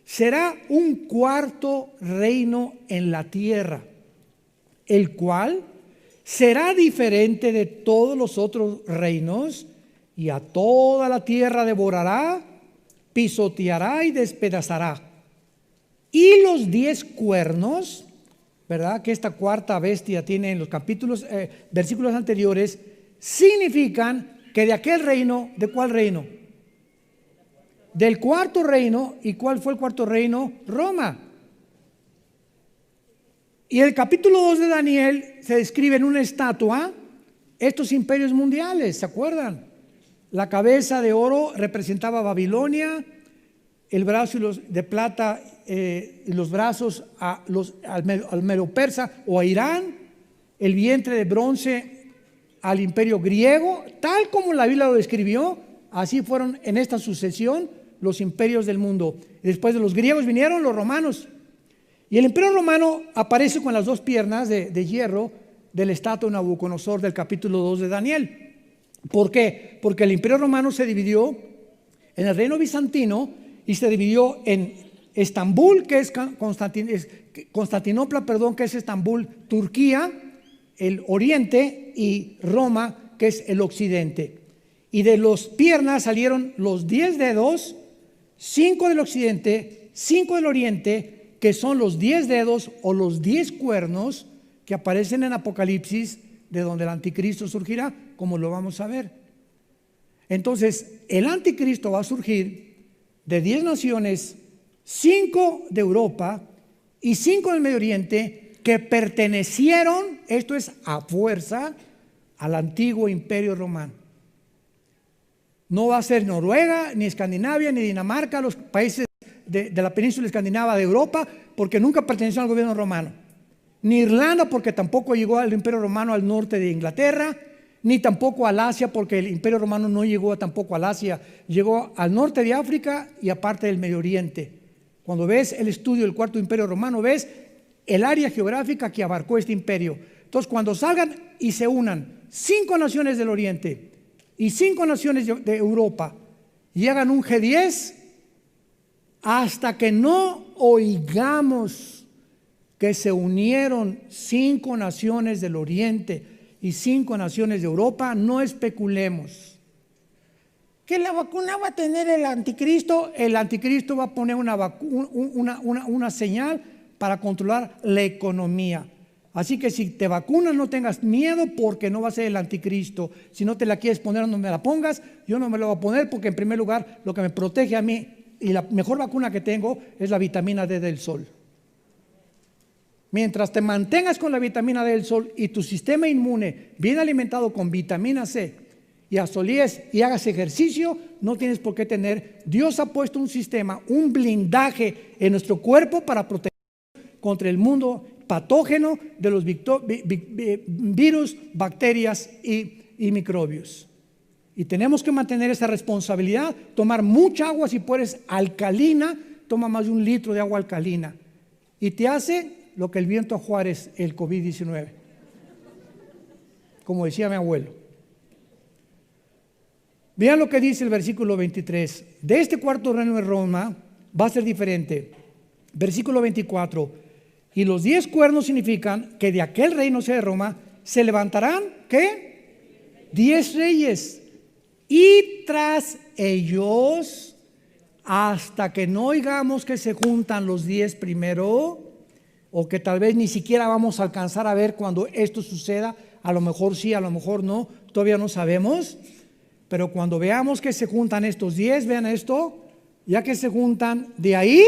será un 4.º reino en la tierra, el cual será diferente de todos los otros reinos, y a toda la tierra devorará, pisoteará y despedazará. Y los 10 cuernos, ¿verdad?, que esta 4ª bestia tiene en los versículos anteriores, significan que de aquel reino, ¿de cuál reino? Del 4.º reino. ¿Y cuál fue el 4.º reino? Roma. Y el capítulo 2 de Daniel se describe en una estatua estos imperios mundiales, ¿se acuerdan? La cabeza de oro representaba a Babilonia, el brazo de plata y los brazos al Medo Persa o a Irán, el vientre de bronce al imperio griego, tal como la Biblia lo describió. Así fueron en esta sucesión los imperios del mundo. Después de los griegos vinieron los romanos, y el imperio romano aparece con las 2 piernas de hierro de la estatua de Nabucodonosor del capítulo 2 de Daniel. ¿Por qué? Porque el imperio romano se dividió en el reino bizantino y se dividió en Estambul, que es Constantinopla, que es Estambul, Turquía, el oriente, y Roma, que es el occidente. Y de las piernas salieron los 10 dedos, 5 del occidente, 5 del oriente, que son los 10 dedos o los 10 cuernos que aparecen en Apocalipsis, de donde el anticristo surgirá, como lo vamos a ver. Entonces, el anticristo va a surgir de 10 naciones, 5 de Europa y 5 del Medio Oriente, que pertenecieron, esto es a fuerza, al antiguo imperio romano. No va a ser Noruega, ni Escandinavia, ni Dinamarca, los países de la península escandinava de Europa, porque nunca perteneció al gobierno romano. Ni Irlanda, porque tampoco llegó al imperio romano al norte de Inglaterra, ni tampoco al Asia, porque el imperio romano no llegó tampoco al Asia, llegó al norte de África y a parte del Medio Oriente. Cuando ves el estudio del 4.º imperio romano, ves el área geográfica que abarcó este imperio. Entonces, cuando salgan y se unan 5 naciones del Oriente y 5 naciones de Europa y hagan un G10, hasta que no oigamos que se unieron 5 naciones del Oriente y 5 naciones de Europa, no especulemos. ¿Que la vacuna va a tener el anticristo? El anticristo va a poner una señal para controlar la economía. Así que si te vacunas, no tengas miedo, porque no va a ser el anticristo. Si no te la quieres poner, no me la pongas. Yo no me la voy a poner porque, en primer lugar, lo que me protege a mí y la mejor vacuna que tengo es la vitamina D del sol. Mientras te mantengas con la vitamina D del sol y tu sistema inmune bien alimentado con vitamina C y asolíes y hagas ejercicio, no tienes por qué tener. Dios ha puesto un sistema, un blindaje en nuestro cuerpo para proteger contra el mundo patógeno de los virus, bacterias y microbios. Y tenemos que mantener esa responsabilidad, tomar mucha agua, si puedes alcalina, toma más de 1 litro de agua alcalina. Y te hace lo que el viento a Juárez, el COVID-19. Como decía mi abuelo. Vean lo que dice el versículo 23. De este 4.º reino de Roma, va a ser diferente. Versículo 24. Y los 10 cuernos significan que de aquel reino, sea de Roma, se levantarán, ¿qué? 10 reyes. Y tras ellos, hasta que no oigamos que se juntan los 10 primero, o que tal vez ni siquiera vamos a alcanzar a ver cuando esto suceda, a lo mejor sí, a lo mejor no, todavía no sabemos, pero cuando veamos que se juntan estos 10, vean esto, ya que se juntan de ahí,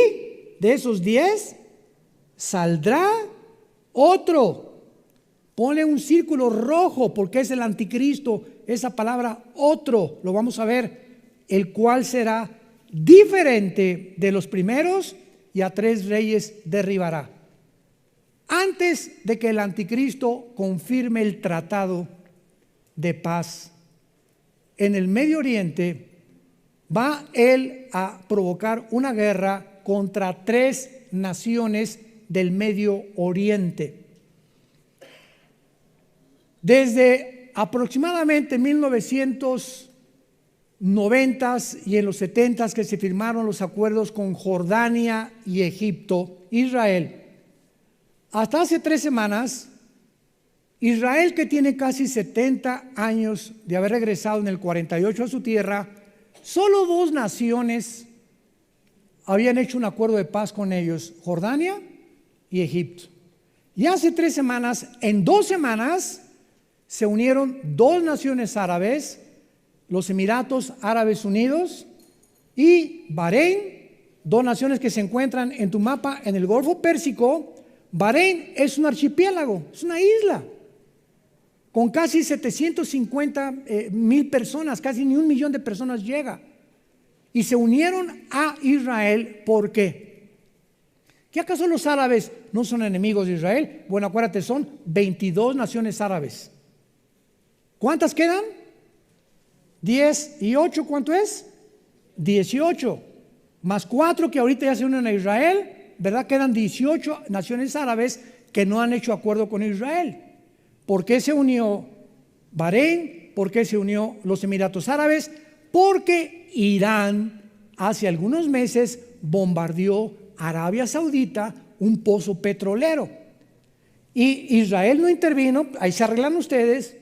de esos 10, saldrá otro. Ponle un círculo rojo porque es el anticristo, esa palabra otro, lo vamos a ver, el cual será diferente de los primeros y a 3 reyes derribará. Antes de que el anticristo confirme el tratado de paz en el Medio Oriente, va él a provocar una guerra contra 3 naciones del Medio Oriente. Desde aproximadamente 1990s y en los 70s que se firmaron los acuerdos con Jordania y Egipto, Israel, hasta hace 3 semanas, Israel, que tiene casi 70 años de haber regresado en el 48 a su tierra, solo 2 naciones habían hecho un acuerdo de paz con ellos, Jordania y Egipto. Y hace 3 semanas, en 2 semanas, se unieron 2 naciones árabes, los Emiratos Árabes Unidos y Bahrein, 2 naciones que se encuentran en tu mapa en el Golfo Pérsico. Bahrein es un archipiélago, es una isla, con casi 750,000 personas, casi ni 1 millón de personas llega. Y se unieron a Israel, ¿por qué? ¿Qué acaso los árabes no son enemigos de Israel? Bueno, acuérdate, son 22 naciones árabes. ¿Cuántas quedan? 10 y 8, ¿cuánto es? 18, más 4 que ahorita ya se unen a Israel, ¿verdad? Quedan 18 naciones árabes que no han hecho acuerdo con Israel. ¿Por qué se unió Bahrein? ¿Por qué se unió los Emiratos Árabes? Porque Irán hace algunos meses bombardeó Arabia Saudita, un pozo petrolero. Y Israel no intervino, ahí se arreglan ustedes.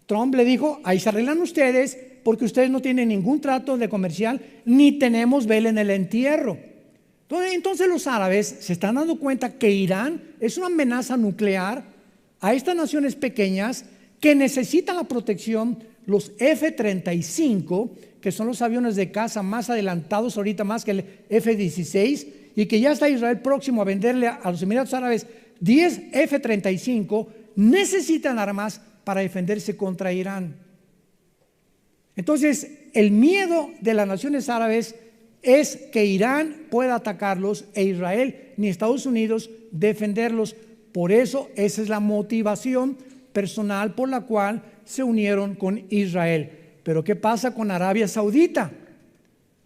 Trump le dijo, ahí se arreglan ustedes porque ustedes no tienen ningún trato de comercial, ni tenemos vela en el entierro. Entonces los árabes se están dando cuenta que Irán es una amenaza nuclear a estas naciones pequeñas que necesitan la protección, los F-35, que son los aviones de caza más adelantados ahorita más que el F-16, y que ya está Israel próximo a venderle a los Emiratos Árabes 10 F-35, necesitan armas para defenderse contra Irán. Entonces, el miedo de las naciones árabes es que Irán pueda atacarlos e Israel ni Estados Unidos defenderlos. Por eso, esa es la motivación personal por la cual se unieron con Israel. Pero ¿qué pasa con Arabia Saudita?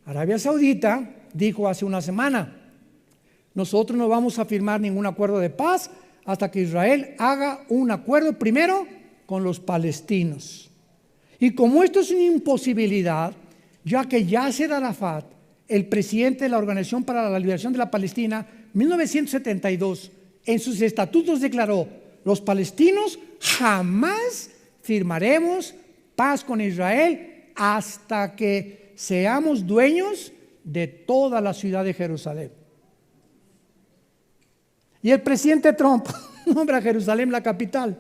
Arabia Saudita dijo hace una semana, nosotros no vamos a firmar ningún acuerdo de paz hasta que Israel haga un acuerdo primero con los palestinos. Y como esto es una imposibilidad, ya que Yasser Arafat, el presidente de la Organización para la Liberación de la Palestina, 1972, en sus estatutos declaró, los palestinos jamás firmaremos paz con Israel hasta que seamos dueños de toda la ciudad de Jerusalén. Y el presidente Trump nombra a Jerusalén la capital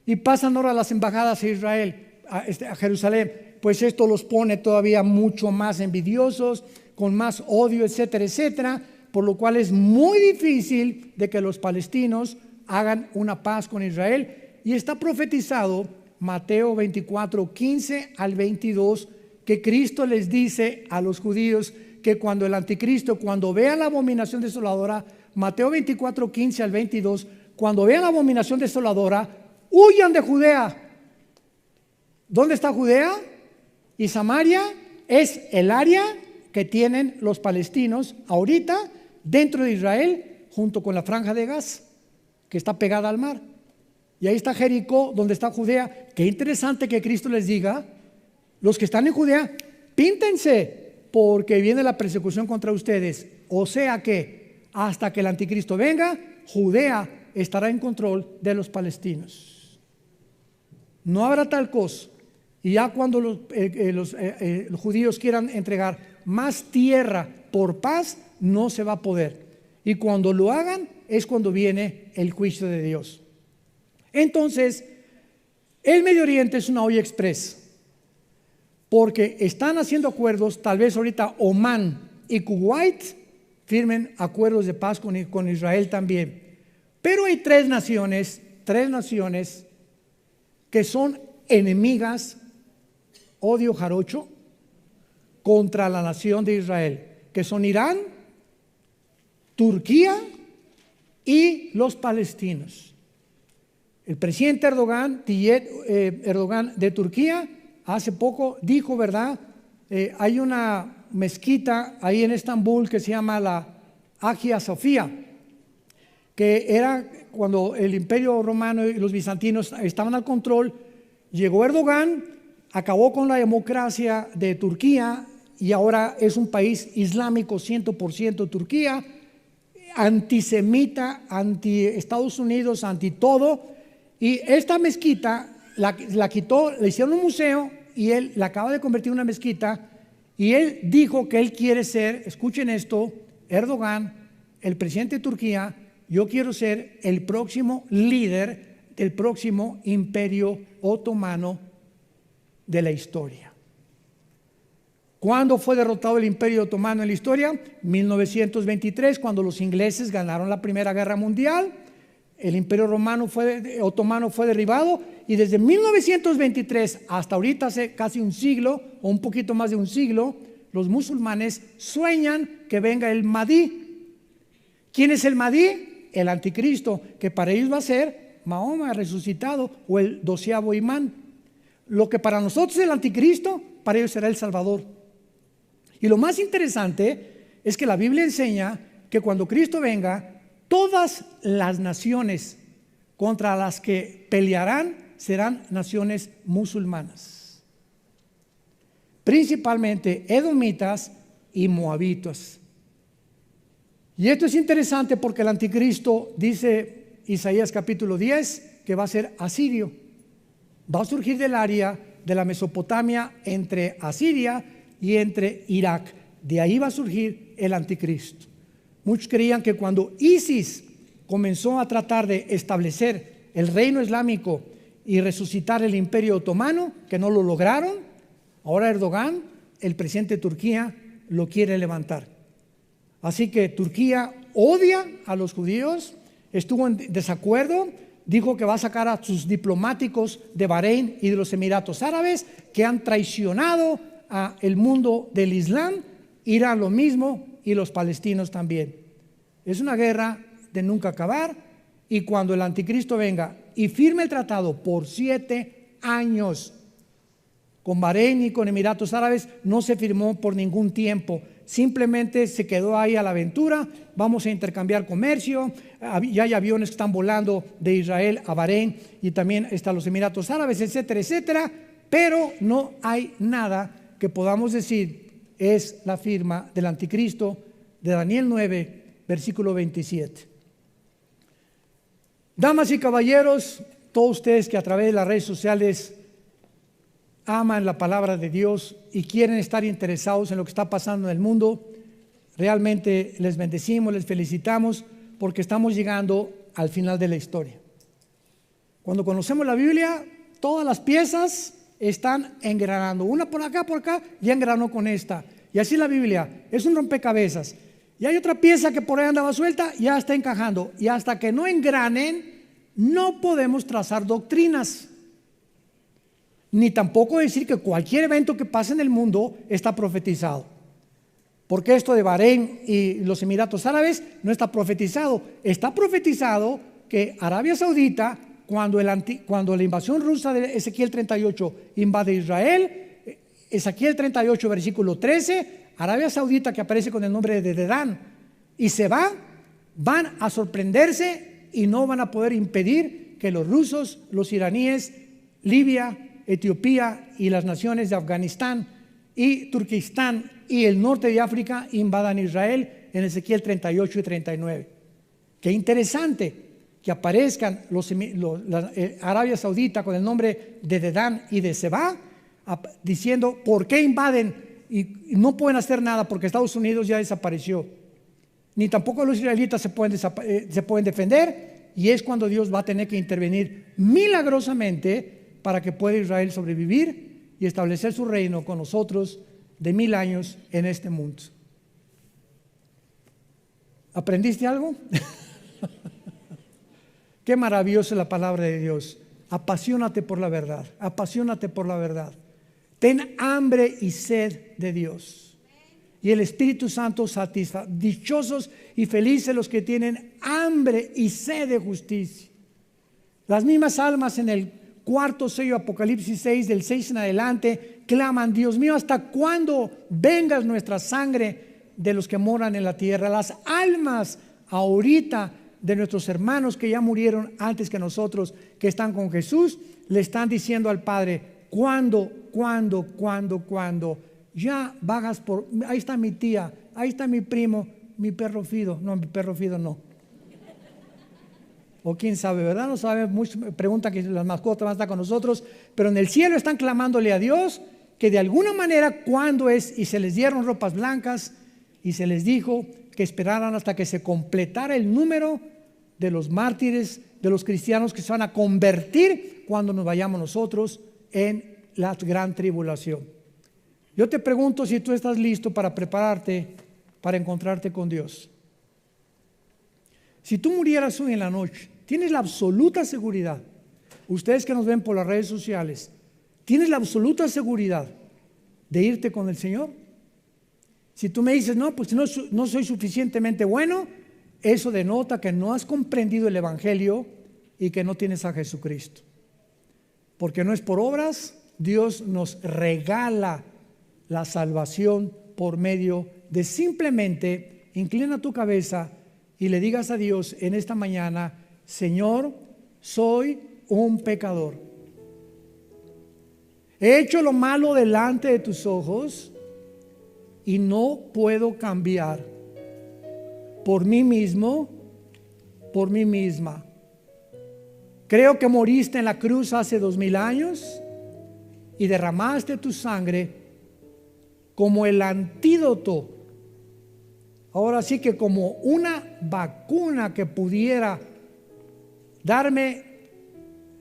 y pasan ahora las embajadas a Israel, a Jerusalén. Pues esto los pone todavía mucho más envidiosos, con más odio, etcétera, etcétera, por lo cual es muy difícil de que los palestinos hagan una paz con Israel. Y está profetizado Mateo 24, 15 al 22, que Cristo les dice a los judíos que cuando el anticristo, cuando vean la abominación desoladora, Mateo 24, 15 al 22, cuando vean la abominación desoladora, huyan de Judea. ¿Dónde está Judea? Y Samaria es el área que tienen los palestinos ahorita dentro de Israel, junto con la franja de Gaza, que está pegada al mar. Y ahí está Jericó, donde está Judea. Qué interesante que Cristo les diga, los que están en Judea, píntense, porque viene la persecución contra ustedes. O sea que hasta que el anticristo venga, Judea estará en control de los palestinos. No habrá tal cosa. Y ya cuando los judíos quieran entregar más tierra por paz, no se va a poder. Y cuando lo hagan es cuando viene el juicio de Dios. Entonces, el Medio Oriente es una olla express, porque están haciendo acuerdos. Tal vez ahorita Omán y Kuwait firmen acuerdos de paz con Israel también. Pero hay tres naciones que son enemigas, odio jarocho, contra la nación de Israel, que son Irán, Turquía y los palestinos. El presidente Erdogan de Turquía, hace poco dijo, ¿verdad? Hay una mezquita ahí en Estambul que se llama la Hagia Sofía, que era cuando el Imperio Romano y los bizantinos estaban al control. Llegó Erdogan, acabó con la democracia de Turquía y ahora es un país islámico 100% Turquía, antisemita, anti Estados Unidos, anti todo. Y esta mezquita la quitó, le hicieron un museo y él la acaba de convertir en una mezquita. Y él dijo que él quiere ser, escuchen esto, Erdogan, el presidente de Turquía, yo quiero ser el próximo líder del próximo imperio otomano de la historia. ¿Cuándo fue derrotado el imperio otomano en la historia? 1923, cuando los ingleses ganaron la Primera Guerra Mundial. El imperio otomano fue derribado, y desde 1923 hasta ahorita, hace casi un siglo o un poquito más de un siglo, los musulmanes sueñan que venga el Mahdi. ¿Quién es el Mahdi? El anticristo, que para ellos va a ser Mahoma resucitado o el 12º imán. Lo que para nosotros es el anticristo, para ellos será el Salvador. Y lo más interesante es que la Biblia enseña que cuando Cristo venga, todas las naciones contra las que pelearán serán naciones musulmanas, principalmente edomitas y moabitas. Y esto es interesante porque el anticristo, dice Isaías capítulo 10, que va a ser asirio. Va a surgir del área de la Mesopotamia entre Asiria y entre Irak. De ahí va a surgir el anticristo. Muchos creían que cuando ISIS comenzó a tratar de establecer el reino islámico y resucitar el imperio otomano, que no lo lograron, ahora Erdogan, el presidente de Turquía, lo quiere levantar. Así que Turquía odia a los judíos, estuvo en desacuerdo, dijo que va a sacar a sus diplomáticos de Bahrein y de los Emiratos Árabes, que han traicionado al mundo del Islam. Irán lo mismo, y los palestinos también. Es una guerra de nunca acabar, y cuando el anticristo venga y firme el tratado por 7 años con Bahrein y con Emiratos Árabes, no se firmó por ningún tiempo, simplemente se quedó ahí a la aventura. Vamos a intercambiar comercio, ya hay aviones que están volando de Israel a Bahrein y también están los Emiratos Árabes, etcétera, etcétera, pero no hay nada que podamos decir es la firma del anticristo de Daniel 9, versículo 27. Damas y caballeros, todos ustedes que a través de las redes sociales aman la palabra de Dios y quieren estar interesados en lo que está pasando en el mundo, realmente les bendecimos, les felicitamos, porque estamos llegando al final de la historia. Cuando conocemos la Biblia, todas las piezas están engranando, una por acá, ya engranó con esta. Y así la Biblia es un rompecabezas. Y hay otra pieza que por ahí andaba suelta, ya está encajando. Y hasta que no engranen, no podemos trazar doctrinas. Ni tampoco decir que cualquier evento que pase en el mundo está profetizado. Porque esto de Bahrein y los Emiratos Árabes no está profetizado. Está profetizado que Arabia Saudita, cuando la invasión rusa de Ezequiel 38 invade Israel, Ezequiel 38 versículo 13, Arabia Saudita, que aparece con el nombre de Dedán, y se van a sorprenderse y no van a poder impedir que los rusos, los iraníes, Libia, Etiopía y las naciones de Afganistán y Turquistán y el norte de África invadan Israel en Ezequiel 38 y 39. Qué interesante que aparezcan Arabia Saudita con el nombre de Dedán y de Seba, diciendo por qué invaden y no pueden hacer nada porque Estados Unidos ya desapareció. Ni tampoco los israelitas se pueden defender, y es cuando Dios va a tener que intervenir milagrosamente para que pueda Israel sobrevivir y establecer su reino con nosotros de 1000 años en este mundo. ¿Aprendiste algo? Qué maravillosa es la palabra de Dios. Apasionate por la verdad, apasionate por la verdad. Ten hambre y sed de Dios, y el Espíritu Santo satisface. Dichosos y felices los que tienen hambre y sed de justicia. Las mismas almas en el cuarto sello, Apocalipsis 6, del 6 en adelante, claman: Dios mío, ¿hasta cuándo vengas nuestra sangre de los que moran en la tierra? Las almas ahorita de nuestros hermanos que ya murieron antes que nosotros, que están con Jesús, le están diciendo al Padre: ¿cuándo? Ya vagas por... Ahí está mi tía, ahí está mi primo, mi perro Fido. No, mi perro Fido no. O quién sabe, ¿verdad? No sabe, muchos preguntan que las mascotas van a estar con nosotros, pero en el cielo están clamándole a Dios que de alguna manera cuándo es, y se les dieron ropas blancas y se les dijo que esperaran hasta que se completara el número de los mártires, de los cristianos que se van a convertir cuando nos vayamos nosotros en la gran tribulación. Yo te pregunto si tú estás listo para prepararte para encontrarte con Dios. Si tú murieras hoy en la noche, tienes la absoluta seguridad, ustedes que nos ven por las redes sociales, tienes la absoluta seguridad de irte con el Señor. Si tú me dices: no, pues no soy suficientemente bueno, eso denota que no has comprendido el Evangelio y que no tienes a Jesucristo. Porque no es por obras, Dios nos regala la salvación por medio de simplemente inclina tu cabeza y le digas a Dios en esta mañana: Señor, soy un pecador. He hecho lo malo delante de tus ojos y no puedo cambiar por mí mismo, por mí misma. Creo que moriste en la cruz hace 2000 años y derramaste tu sangre como el antídoto. Ahora sí que como una vacuna que pudiera darme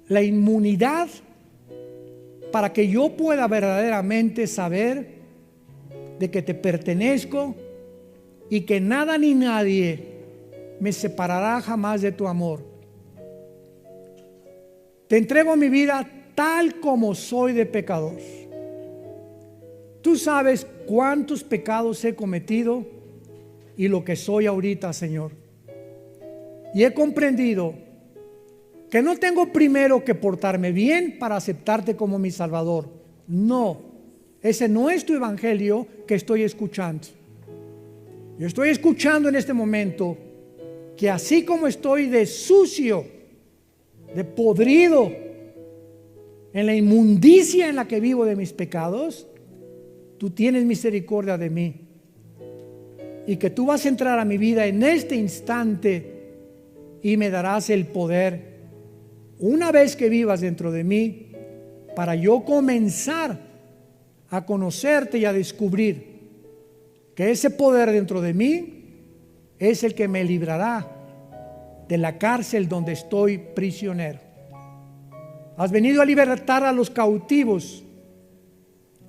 la inmunidad para que yo pueda verdaderamente saber de que te pertenezco y que nada ni nadie me separará jamás de tu amor. Te entrego mi vida tal como soy de pecador. Tú sabes cuántos pecados he cometido y lo que soy ahorita, Señor. Y he comprendido que no tengo primero que portarme bien para aceptarte como mi Salvador. No, ese no es tu evangelio que estoy escuchando. Yo estoy escuchando en este momento que así como estoy de sucio, de podrido, en la inmundicia en la que vivo de mis pecados, tú tienes misericordia de mí. Y que tú vas a entrar a mi vida en este instante y me darás el poder, una vez que vivas dentro de mí, para yo comenzar a conocerte y a descubrir que ese poder dentro de mí es el que me librará de la cárcel donde estoy prisionero. Has venido a libertar a los cautivos,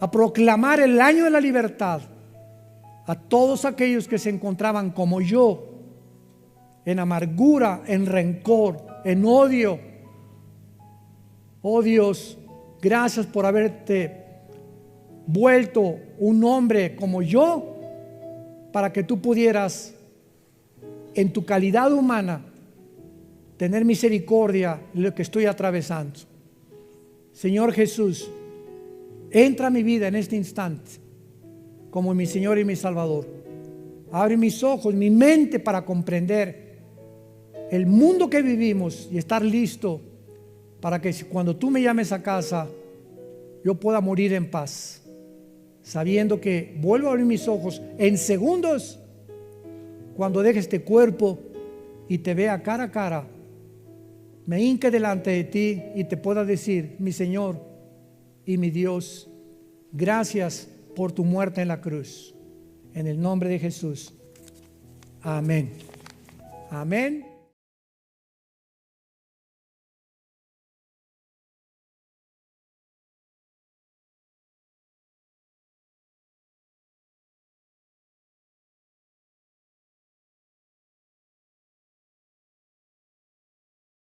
a proclamar el año de la libertad a todos aquellos que se encontraban como yo, en amargura, en rencor, en odio. Oh Dios, gracias por haberte vuelto un hombre como yo, para que tú pudieras, en tu calidad humana, tener misericordia de lo que estoy atravesando. Señor Jesús, entra a mi vida en este instante como mi Señor y mi Salvador. Abre mis ojos, mi mente, para comprender el mundo que vivimos y estar listo para que cuando tú me llames a casa yo pueda morir en paz. sabiendo que vuelvo a abrir mis ojos en segundos cuando deje este cuerpo y te vea cara a cara, me hinque delante de ti y te pueda decir: mi Señor y mi Dios, gracias por tu muerte en la cruz. En el nombre de Jesús. Amén. Amén.